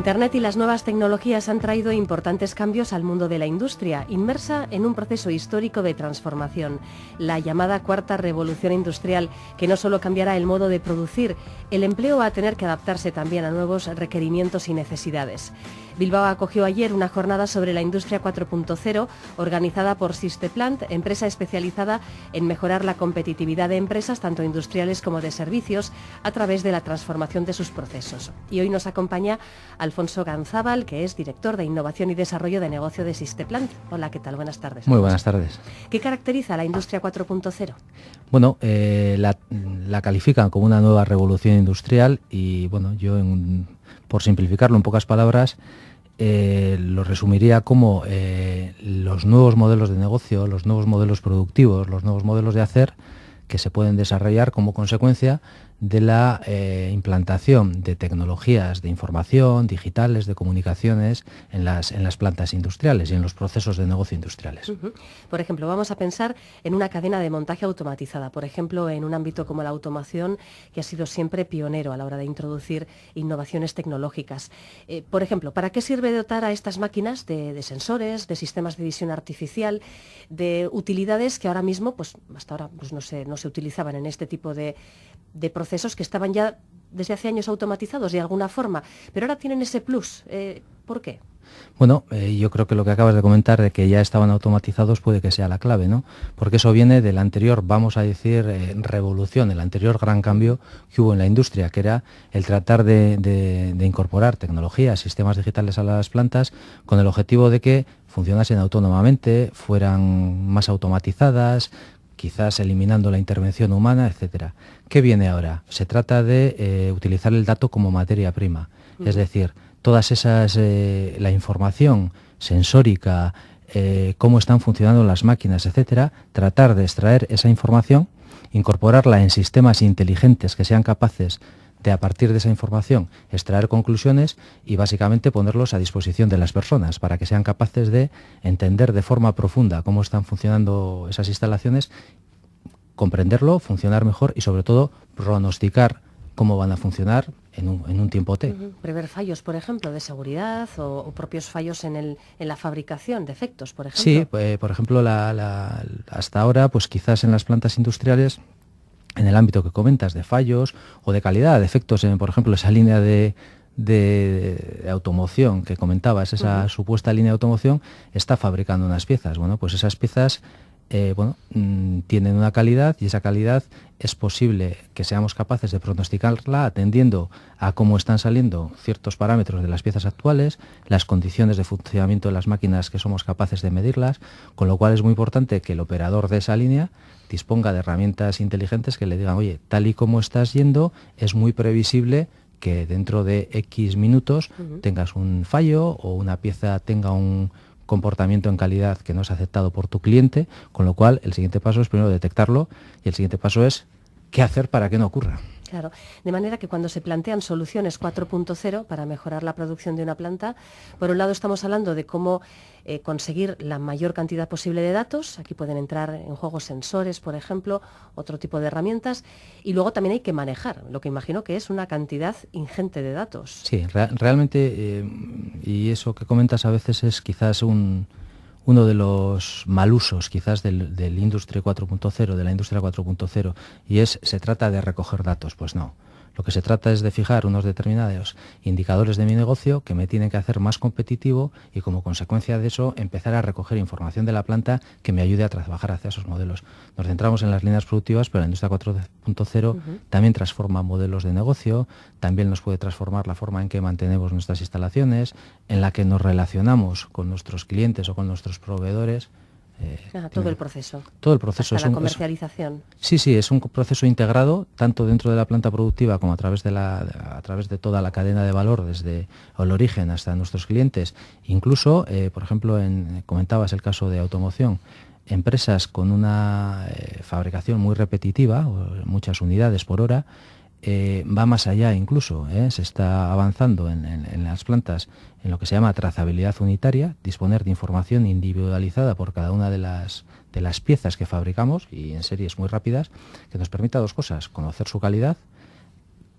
Internet y las nuevas tecnologías han traído importantes cambios al mundo de la industria, inmersa en un proceso histórico de transformación, la llamada cuarta revolución industrial, que no solo cambiará el modo de producir, el empleo va a tener que adaptarse también a nuevos requerimientos y necesidades. Bilbao acogió ayer una jornada sobre la industria 4.0 organizada por Sisteplant, empresa especializada en mejorar la competitividad de empresas tanto industriales como de servicios a través de la transformación de sus procesos. Y hoy nos acompaña Alfonso Ganzábal, que es director de Innovación y Desarrollo de Negocio de Sisteplant. Hola, ¿qué tal? Buenas tardes. Muy buenas tardes. ¿Qué caracteriza la industria 4.0? Bueno, la califican como una nueva revolución industrial y, bueno, yo, por simplificarlo en pocas palabras, lo resumiría como los nuevos modelos de negocio, los nuevos modelos productivos, los nuevos modelos de hacer que se pueden desarrollar como consecuencia de la implantación de tecnologías de información, digitales, de comunicaciones en las plantas industriales y en los procesos de negocio industriales. Por ejemplo, vamos a pensar en una cadena de montaje automatizada, por ejemplo, en un ámbito como la automoción, que ha sido siempre pionero a la hora de introducir innovaciones tecnológicas. Por ejemplo, ¿para qué sirve dotar a estas máquinas de sensores, de sistemas de visión artificial, de utilidades que ahora mismo, pues hasta ahora no se utilizaban en este tipo de procesos que estaban ya desde hace años automatizados de alguna forma, pero ahora tienen ese plus? ¿Por qué? Bueno, yo creo que lo que acabas de comentar de que ya estaban automatizados puede que sea la clave, ¿no? Porque eso viene del anterior, vamos a decir, revolución, el anterior gran cambio que hubo en la industria, que era el tratar de incorporar tecnologías, sistemas digitales a las plantas con el objetivo de que funcionasen autónomamente, fueran más automatizadas, quizás eliminando la intervención humana, etcétera. ¿Qué viene ahora? Se trata de utilizar el dato como materia prima, es decir, todas esas, la información sensórica, cómo están funcionando las máquinas, etcétera, tratar de extraer esa información, incorporarla en sistemas inteligentes que sean capaces de, a partir de esa información, extraer conclusiones y básicamente ponerlos a disposición de las personas para que sean capaces de entender de forma profunda cómo están funcionando esas instalaciones, comprenderlo, funcionar mejor y sobre todo pronosticar cómo van a funcionar en un tiempo T. Prever fallos, por ejemplo, de seguridad o propios fallos en la fabricación, defectos, por ejemplo. Sí, por ejemplo, hasta ahora, pues quizás en las plantas industriales, en el ámbito que comentas de fallos o de calidad, defectos en, por ejemplo, esa línea de automoción que comentabas, esa supuesta línea de automoción está fabricando unas piezas. Bueno, pues esas piezas tienen una calidad y esa calidad es posible que seamos capaces de pronosticarla atendiendo a cómo están saliendo ciertos parámetros de las piezas actuales, las condiciones de funcionamiento de las máquinas que somos capaces de medirlas, con lo cual es muy importante que el operador de esa línea disponga de herramientas inteligentes que le digan, oye, tal y como estás yendo, es muy previsible que dentro de X minutos tengas un fallo o una pieza tenga un comportamiento en calidad que no es aceptado por tu cliente, con lo cual el siguiente paso es primero detectarlo y el siguiente paso es qué hacer para que no ocurra. Claro, de manera que cuando se plantean soluciones 4.0 para mejorar la producción de una planta, por un lado estamos hablando de cómo conseguir la mayor cantidad posible de datos, aquí pueden entrar en juego sensores, por ejemplo, otro tipo de herramientas, y luego también hay que manejar, lo que imagino que es una cantidad ingente de datos. Sí, realmente, y eso que comentas a veces es quizás uno de los malusos quizás del Industria 4.0, de la industria 4.0, y se trata de recoger datos. Pues no. Lo que se trata es de fijar unos determinados indicadores de mi negocio que me tienen que hacer más competitivo y como consecuencia de eso empezar a recoger información de la planta que me ayude a trabajar hacia esos modelos. Nos centramos en las líneas productivas, pero la industria 4.0 también transforma modelos de negocio, también nos puede transformar la forma en que mantenemos nuestras instalaciones, en la que nos relacionamos con nuestros clientes o con nuestros proveedores. Todo el proceso. Todo el proceso. Hasta la comercialización. Sí, es un proceso integrado, tanto dentro de la planta productiva como a través de toda la cadena de valor, desde el origen hasta nuestros clientes. Incluso, por ejemplo, comentabas el caso de automoción, empresas con una fabricación muy repetitiva, muchas unidades por hora, va más allá incluso, se está avanzando en las plantas en lo que se llama trazabilidad unitaria, disponer de información individualizada por cada una de las piezas que fabricamos y en series muy rápidas, que nos permita dos cosas: conocer su calidad,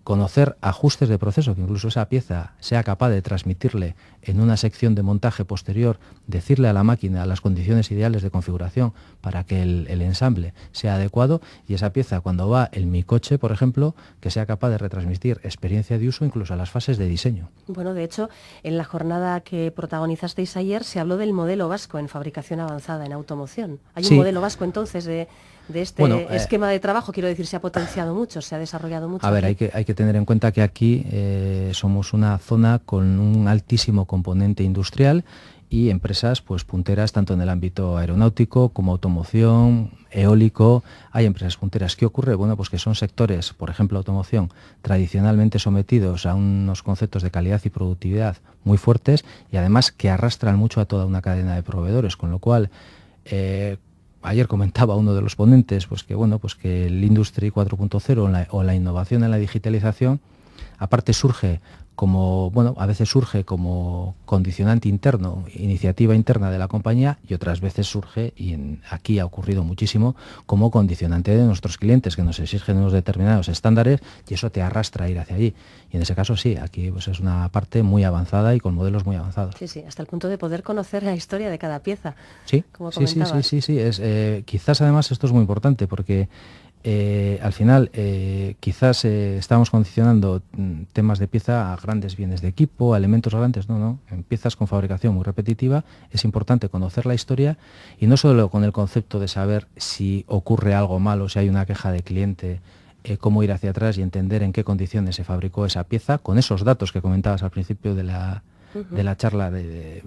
conocer ajustes de proceso, que incluso esa pieza sea capaz de transmitirle en una sección de montaje posterior, decirle a la máquina las condiciones ideales de configuración para que el ensamble sea adecuado, y esa pieza, cuando va en mi coche, por ejemplo, que sea capaz de retransmitir experiencia de uso incluso a las fases de diseño. Bueno, de hecho, en la jornada que protagonizasteis ayer se habló del modelo vasco en fabricación avanzada en automoción. ¿Hay un modelo vasco entonces de este esquema de trabajo? Quiero decir, se ha potenciado mucho, se ha desarrollado mucho. A ver, hay que tener en cuenta que aquí somos una zona con un altísimo componente industrial y empresas pues punteras tanto en el ámbito aeronáutico como automoción, eólico. Hay empresas punteras. ¿Qué ocurre? Bueno, pues que son sectores, por ejemplo, automoción, tradicionalmente sometidos a unos conceptos de calidad y productividad muy fuertes, y además que arrastran mucho a toda una cadena de proveedores, con lo cual ayer comentaba uno de los ponentes pues que bueno, pues que el Industry 4.0 o la innovación en la digitalización, aparte surge como, bueno, a veces surge como condicionante interno, iniciativa interna de la compañía, y otras veces surge, y aquí ha ocurrido muchísimo, como condicionante de nuestros clientes, que nos exigen unos determinados estándares, y eso te arrastra a ir hacia allí. Y en ese caso sí, aquí pues es una parte muy avanzada y con modelos muy avanzados. Sí, sí, hasta el punto de poder conocer la historia de cada pieza. Sí, como comentabas. sí. Quizás además esto es muy importante porque al final quizás estamos condicionando temas de pieza a grandes bienes de equipo, a elementos grandes. No, en piezas con fabricación muy repetitiva es importante conocer la historia, y no solo con el concepto de saber si ocurre algo malo, si hay una queja de cliente, cómo ir hacia atrás y entender en qué condiciones se fabricó esa pieza, con esos datos que comentabas al principio de la charla de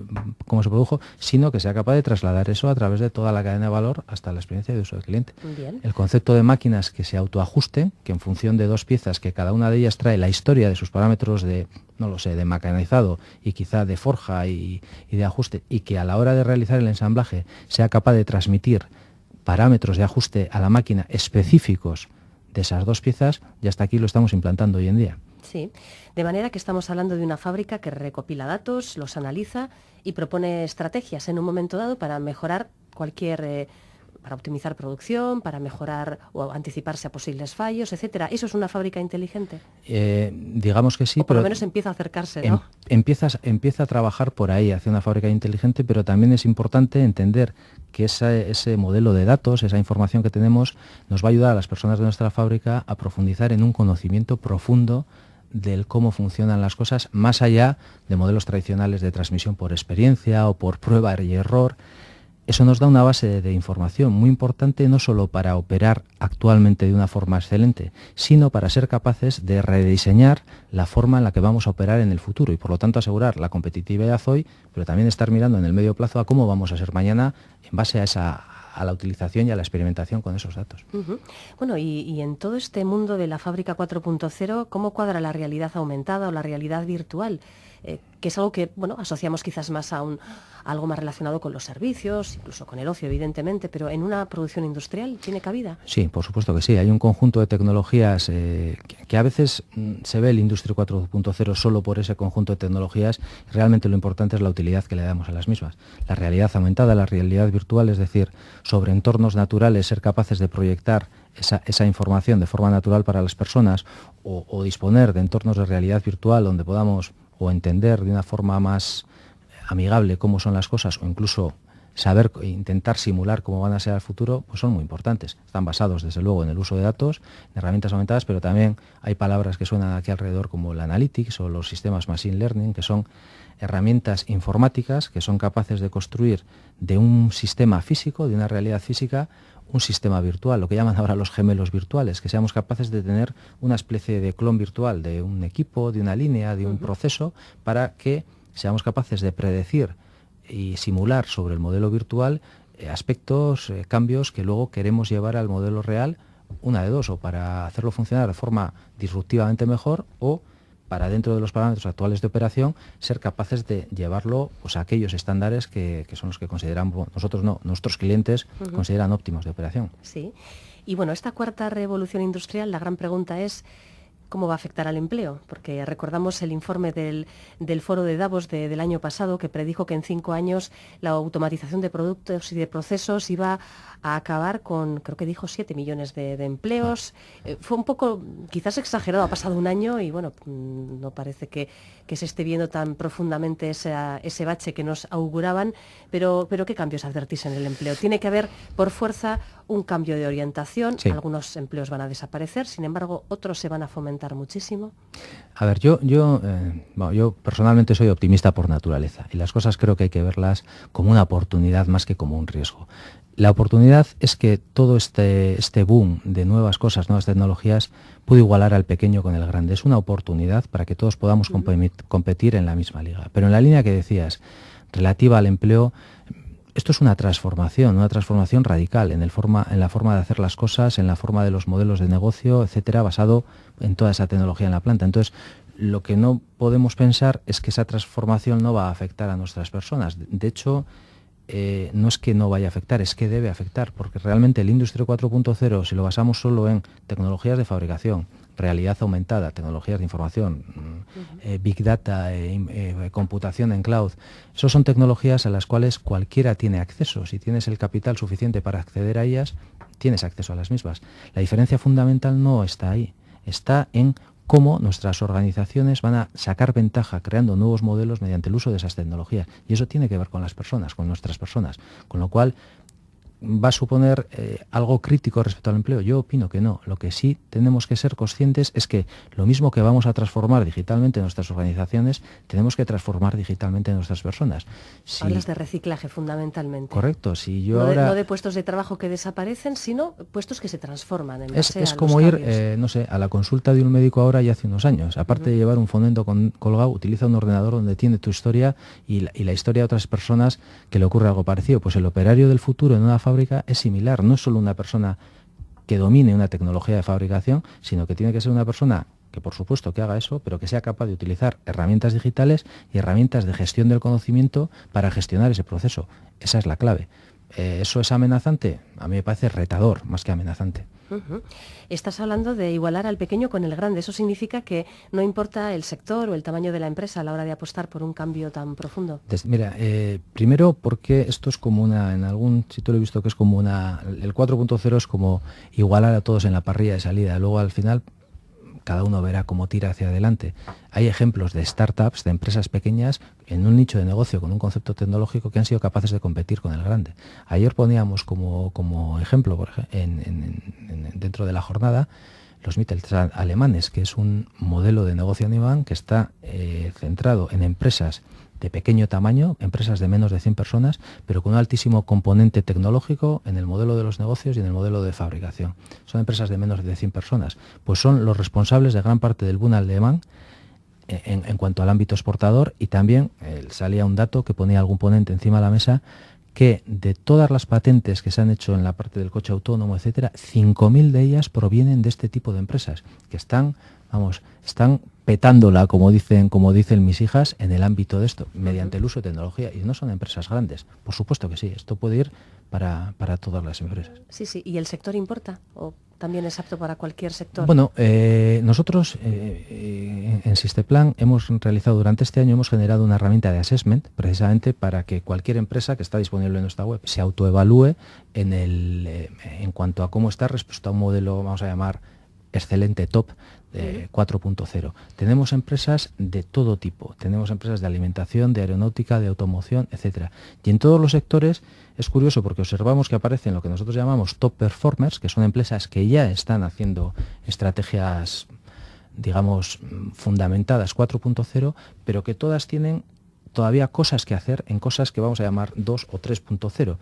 cómo se produjo, sino que sea capaz de trasladar eso a través de toda la cadena de valor hasta la experiencia de uso del cliente. Bien. El concepto de máquinas que se autoajusten, que en función de dos piezas, que cada una de ellas trae la historia de sus parámetros de, no lo sé, de mecanizado y quizá de forja y de ajuste, y que a la hora de realizar el ensamblaje sea capaz de transmitir parámetros de ajuste a la máquina específicos de esas dos piezas, ya hasta aquí lo estamos implantando hoy en día. Sí, de manera que estamos hablando de una fábrica que recopila datos, los analiza y propone estrategias en un momento dado para mejorar para optimizar producción, para mejorar o anticiparse a posibles fallos, etcétera. ¿Eso es una fábrica inteligente? Digamos que sí, o por lo menos empieza a acercarse, ¿no? Empieza a trabajar por ahí hacia una fábrica inteligente, pero también es importante entender que ese modelo de datos, esa información que tenemos, nos va a ayudar a las personas de nuestra fábrica a profundizar en un conocimiento profundo del cómo funcionan las cosas, más allá de modelos tradicionales de transmisión por experiencia o por prueba y error. Eso nos da una base de información muy importante, no solo para operar actualmente de una forma excelente, sino para ser capaces de rediseñar la forma en la que vamos a operar en el futuro, y por lo tanto asegurar la competitividad hoy, pero también estar mirando en el medio plazo a cómo vamos a ser mañana en base a la utilización y a la experimentación con esos datos. Bueno, y en todo este mundo de la fábrica 4.0, ¿cómo cuadra la realidad aumentada o la realidad virtual? Que es algo que, bueno, asociamos quizás más a algo más relacionado con los servicios, incluso con el ocio, evidentemente, pero ¿en una producción industrial tiene cabida? Sí, por supuesto que sí. Hay un conjunto de tecnologías que a veces se ve el Industry 4.0 solo por ese conjunto de tecnologías. Realmente lo importante es la utilidad que le damos a las mismas. La realidad aumentada, la realidad virtual, es decir, sobre entornos naturales, ser capaces de proyectar esa información de forma natural para las personas, o disponer de entornos de realidad virtual donde podamos o entender de una forma más amigable cómo son las cosas, o incluso saber e intentar simular cómo van a ser al futuro, pues son muy importantes. Están basados, desde luego, en el uso de datos, en herramientas aumentadas, pero también hay palabras que suenan aquí alrededor como el analytics o los sistemas machine learning, que son herramientas informáticas que son capaces de construir de un sistema físico, de una realidad física, un sistema virtual, lo que llaman ahora los gemelos virtuales, que seamos capaces de tener una especie de clon virtual de un equipo, de una línea, de un proceso, para que seamos capaces de predecir y simular sobre el modelo virtual aspectos, cambios que luego queremos llevar al modelo real, una de dos, o para hacerlo funcionar de forma disruptivamente mejor, o para, dentro de los parámetros actuales de operación, ser capaces de llevarlo pues a aquellos estándares que son los que consideramos nosotros, no, nuestros clientes consideran óptimos de operación. Sí. Y bueno, esta cuarta revolución industrial, la gran pregunta es ¿Cómo va a afectar al empleo? Porque recordamos el informe del foro de Davos del año pasado, que predijo que en 5 años la automatización de productos y de procesos iba a acabar con, creo que dijo, 7 millones de empleos. Fue un poco, quizás exagerado, ha pasado un año y bueno, no parece que se esté viendo tan profundamente ese bache que nos auguraban, pero ¿qué cambios advertís en el empleo? Tiene que haber, por fuerza, un cambio de orientación. Sí. Algunos empleos van a desaparecer, sin embargo, otros se van a fomentar muchísimo. A ver, yo personalmente soy optimista por naturaleza y las cosas creo que hay que verlas como una oportunidad más que como un riesgo. La oportunidad es que todo este boom de nuevas cosas, nuevas tecnologías, puede igualar al pequeño con el grande. Es una oportunidad para que todos podamos competir en la misma liga. Pero en la línea que decías, relativa al empleo, esto es una transformación radical en la forma de hacer las cosas, en la forma de los modelos de negocio, etcétera, basado en toda esa tecnología en la planta. Entonces, lo que no podemos pensar es que esa transformación no va a afectar a nuestras personas. De hecho, no es que no vaya a afectar, es que debe afectar, porque realmente el Industria 4.0, si lo basamos solo en tecnologías de fabricación, realidad aumentada, tecnologías de información, Big Data, computación en cloud, esas son tecnologías a las cuales cualquiera tiene acceso. Si tienes el capital suficiente para acceder a ellas, tienes acceso a las mismas. La diferencia fundamental no está ahí, está en cómo nuestras organizaciones van a sacar ventaja creando nuevos modelos mediante el uso de esas tecnologías. Y eso tiene que ver con las personas, con nuestras personas. Con lo cual, ¿va a suponer algo crítico respecto al empleo? Yo opino que no. Lo que sí tenemos que ser conscientes es que lo mismo que vamos a transformar digitalmente nuestras organizaciones, tenemos que transformar digitalmente nuestras personas. Hablas de reciclaje fundamentalmente. Correcto. Si yo no de puestos de trabajo que desaparecen, sino puestos que se transforman. Es como ir, no sé, a la consulta de un médico ahora y hace unos años. Aparte de llevar un fonendo colgado, utiliza un ordenador donde tiene tu historia y la historia de otras personas que le ocurre algo parecido. Pues el operario del futuro en una fábrica es similar, no es solo una persona que domine una tecnología de fabricación, sino que tiene que ser una persona que por supuesto que haga eso, pero que sea capaz de utilizar herramientas digitales y herramientas de gestión del conocimiento para gestionar ese proceso. Esa es la clave. ¿Eso es amenazante? A mí me parece retador, más que amenazante. Estás hablando de igualar al pequeño con el grande. Eso significa que no importa el sector o el tamaño de la empresa a la hora de apostar por un cambio tan profundo. Mira, primero porque esto es como en algún sitio lo he visto que es como el 4.0 es como igualar a todos en la parrilla de salida. Luego al final cada uno verá cómo tira hacia adelante. Hay ejemplos de startups, de empresas pequeñas en un nicho de negocio con un concepto tecnológico que han sido capaces de competir con el grande. Ayer poníamos como ejemplo, dentro de la jornada, los Mittelstand alemanes, que es un modelo de negocio alemán que está centrado en empresas de pequeño tamaño, empresas de menos de 100 personas, pero con un altísimo componente tecnológico en el modelo de los negocios y en el modelo de fabricación. Son empresas de menos de 100 personas, pues son los responsables de gran parte del boom alemán en cuanto al ámbito exportador, y también salía un dato que ponía algún ponente encima de la mesa, que de todas las patentes que se han hecho en la parte del coche autónomo, etcétera, 5.000 de ellas provienen de este tipo de empresas, que están petándola, como dicen mis hijas, en el ámbito de esto, mediante el uso de tecnología. Y no son empresas grandes. Por supuesto que sí, esto puede ir para todas las empresas. Sí, ¿y el sector importa? ¿O también es apto para cualquier sector? Bueno, nosotros en Sisteplan hemos realizado durante este año, hemos generado una herramienta de assessment, precisamente para que cualquier empresa que está disponible en nuestra web se autoevalúe en cuanto a cómo está respecto a un modelo, vamos a llamar, excelente, top, 4.0. Tenemos empresas de todo tipo, tenemos empresas de alimentación, de aeronáutica, de automoción, etcétera. Y en todos los sectores es curioso porque observamos que aparecen lo que nosotros llamamos top performers, que son empresas que ya están haciendo estrategias, digamos, fundamentadas 4.0, pero que todas tienen todavía cosas que hacer en cosas que vamos a llamar 2 o 3.0.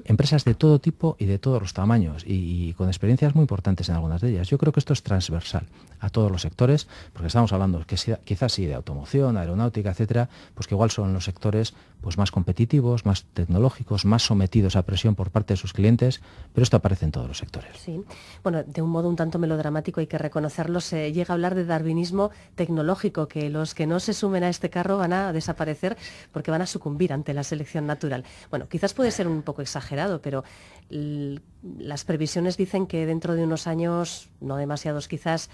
Empresas de todo tipo y de todos los tamaños y con experiencias muy importantes en algunas de ellas. Yo creo que esto es transversal a todos los sectores, porque estamos hablando que quizás sí de automoción, aeronáutica, etcétera, pues que igual son los sectores pues más competitivos, más tecnológicos, más sometidos a presión por parte de sus clientes, pero esto aparece en todos los sectores. Sí, bueno, de un modo un tanto melodramático, hay que reconocerlo, se llega a hablar de darwinismo tecnológico, que los que no se sumen a este carro van a desaparecer porque van a sucumbir ante la selección natural. Bueno, quizás puede ser un poco exagerado, pero las previsiones dicen que dentro de unos años, no demasiados quizás,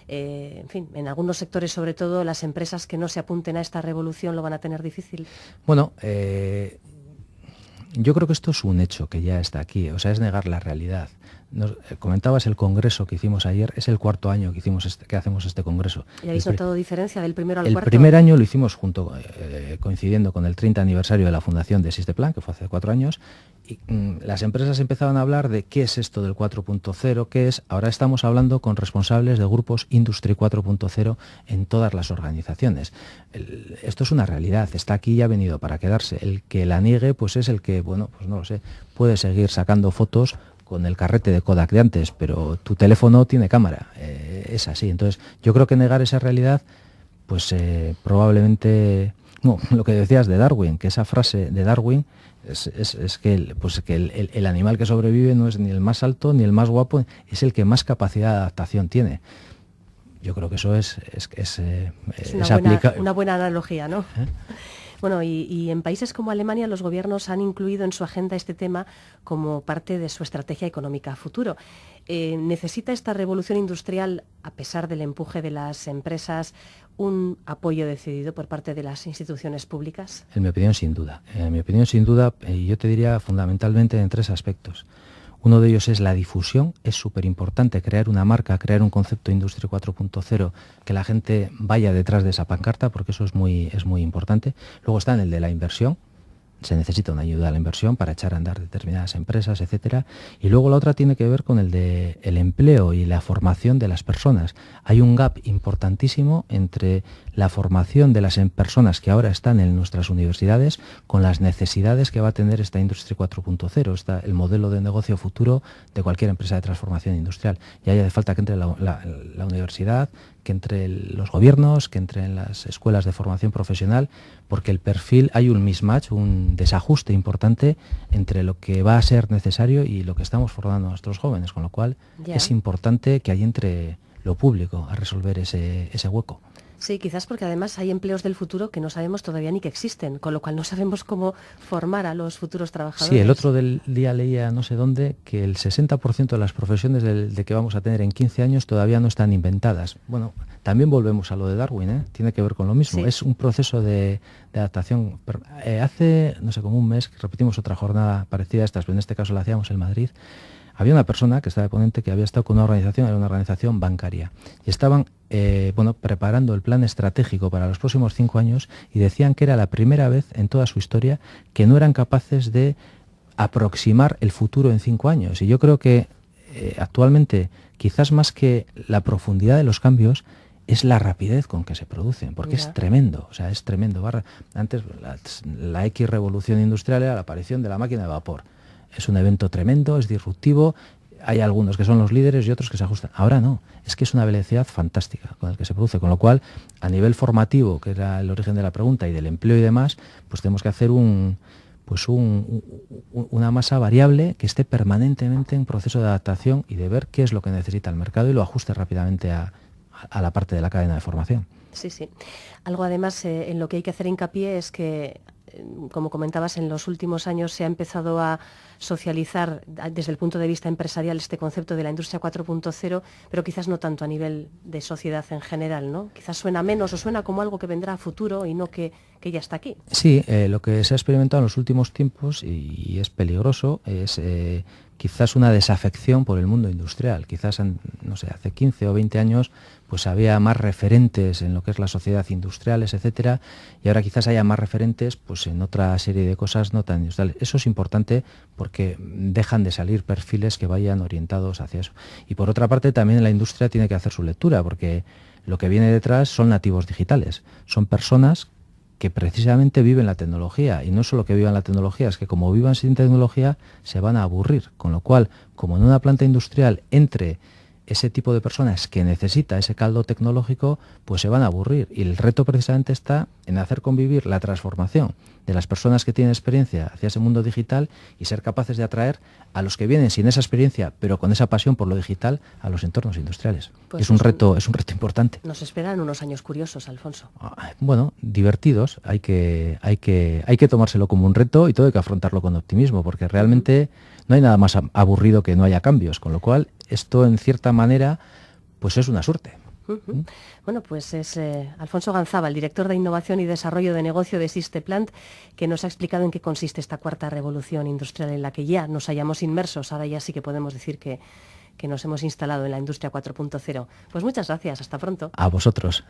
en fin, en algunos sectores sobre todo, las empresas que no se apunten a esta revolución lo van a tener difícil. Bueno, yo creo que esto es un hecho que ya está aquí, o sea, es negar la realidad. Comentabas el congreso que hicimos ayer, es el cuarto año que hacemos este congreso. ¿Y habéis notado diferencia del primero al cuarto? El primer año lo hicimos coincidiendo con el 30 aniversario de la fundación de Sisteplan, que fue hace 4 años, y las empresas empezaban a hablar de qué es esto del 4.0, qué es. Ahora estamos hablando con responsables de grupos Industry 4.0 en todas las organizaciones. Esto es una realidad, está aquí y ha venido para quedarse. El que la niegue, pues es el que, bueno, pues no lo sé, puede seguir sacando fotos con el carrete de Kodak de antes, pero tu teléfono tiene cámara, es así. Entonces, yo creo que negar esa realidad, pues probablemente, no, lo que decías de Darwin, que esa frase de Darwin es que, el animal que sobrevive no es ni el más alto ni el más guapo, es el que más capacidad de adaptación tiene. Yo creo que eso es una buena analogía, ¿no? Bueno, y en países como Alemania los gobiernos han incluido en su agenda este tema como parte de su estrategia económica a futuro. ¿Necesita esta revolución industrial, a pesar del empuje de las empresas, un apoyo decidido por parte de las instituciones públicas? En mi opinión, sin duda. Yo te diría fundamentalmente en 3 aspectos. Uno de ellos es la difusión. Es súper importante crear una marca, crear un concepto de Industria 4.0, que la gente vaya detrás de esa pancarta, porque eso es muy importante. Luego está en el de la inversión. Se necesita una ayuda a la inversión para echar a andar determinadas empresas, etcétera. Y luego la otra tiene que ver con el de el empleo y la formación de las personas. Hay un gap importantísimo entre la formación de las personas que ahora están en nuestras universidades con las necesidades que va a tener esta Industria 4.0, el modelo de negocio futuro de cualquier empresa de transformación industrial. Y ahí hace falta que entre la universidad, que entre los gobiernos, que entre en las escuelas de formación profesional, porque el perfil, hay un mismatch, un desajuste importante entre lo que va a ser necesario y lo que estamos formando a nuestros jóvenes, con lo cual es importante que ahí entre lo público a resolver ese hueco. Sí, quizás porque además hay empleos del futuro que no sabemos todavía ni que existen, con lo cual no sabemos cómo formar a los futuros trabajadores. Sí, el otro día leía no sé dónde que el 60% de las profesiones de que vamos a tener en 15 años todavía no están inventadas. Bueno, también volvemos a lo de Darwin, tiene que ver con lo mismo. Sí. Es un proceso de adaptación. Hace, no sé, como un mes, repetimos otra jornada parecida a estas, pero en este caso la hacíamos en Madrid. Había una persona que estaba de ponente que había estado con una organización bancaria, y estaban preparando el plan estratégico para los próximos 5 años y decían que era la primera vez en toda su historia que no eran capaces de aproximar el futuro en 5 años. Y yo creo que actualmente, quizás más que la profundidad de los cambios, es la rapidez con que se producen, porque es tremendo, o sea, es tremendo. Antes la X revolución industrial era la aparición de la máquina de vapor. Es un evento tremendo, es disruptivo, hay algunos que son los líderes y otros que se ajustan. Ahora no, es que es una velocidad fantástica con el que se produce, con lo cual, a nivel formativo, que era el origen de la pregunta, y del empleo y demás, pues tenemos que hacer una masa variable que esté permanentemente en proceso de adaptación y de ver qué es lo que necesita el mercado y lo ajuste rápidamente a la parte de la cadena de formación. Sí, sí. Algo además en lo que hay que hacer hincapié es que, como comentabas, en los últimos años se ha empezado a socializar desde el punto de vista empresarial este concepto de la industria 4.0, pero quizás no tanto a nivel de sociedad en general, ¿no? Quizás suena menos o suena como algo que vendrá a futuro y no que ya está aquí. Sí, lo que se ha experimentado en los últimos tiempos, y es peligroso, es quizás una desafección por el mundo industrial. Quizás, no sé, hace 15 o 20 años pues había más referentes en lo que es la sociedad industriales, etcétera, y ahora quizás haya más referentes pues en otra serie de cosas no tan industriales. Eso es importante porque dejan de salir perfiles que vayan orientados hacia eso. Y por otra parte también la industria tiene que hacer su lectura, porque lo que viene detrás son nativos digitales, son personas que precisamente viven la tecnología, y no solo que vivan la tecnología, es que como vivan sin tecnología se van a aburrir, con lo cual, como en una planta industrial entre ese tipo de personas que necesita ese caldo tecnológico, pues se van a aburrir. Y el reto precisamente está en hacer convivir la transformación de las personas que tienen experiencia hacia ese mundo digital y ser capaces de atraer a los que vienen sin esa experiencia, pero con esa pasión por lo digital, a los entornos industriales. Pues es un reto importante. Nos esperan unos años curiosos, Alfonso. Bueno, divertidos. Hay que tomárselo como un reto y todo hay que afrontarlo con optimismo, porque realmente no hay nada más aburrido que no haya cambios, con lo cual esto en cierta manera pues es una suerte. Bueno, pues es Alfonso Ganzaba, el director de Innovación y Desarrollo de Negocio de Systeplant, que nos ha explicado en qué consiste esta cuarta revolución industrial en la que ya nos hallamos inmersos. Ahora ya sí que podemos decir que nos hemos instalado en la industria 4.0. Pues muchas gracias, hasta pronto. A vosotros.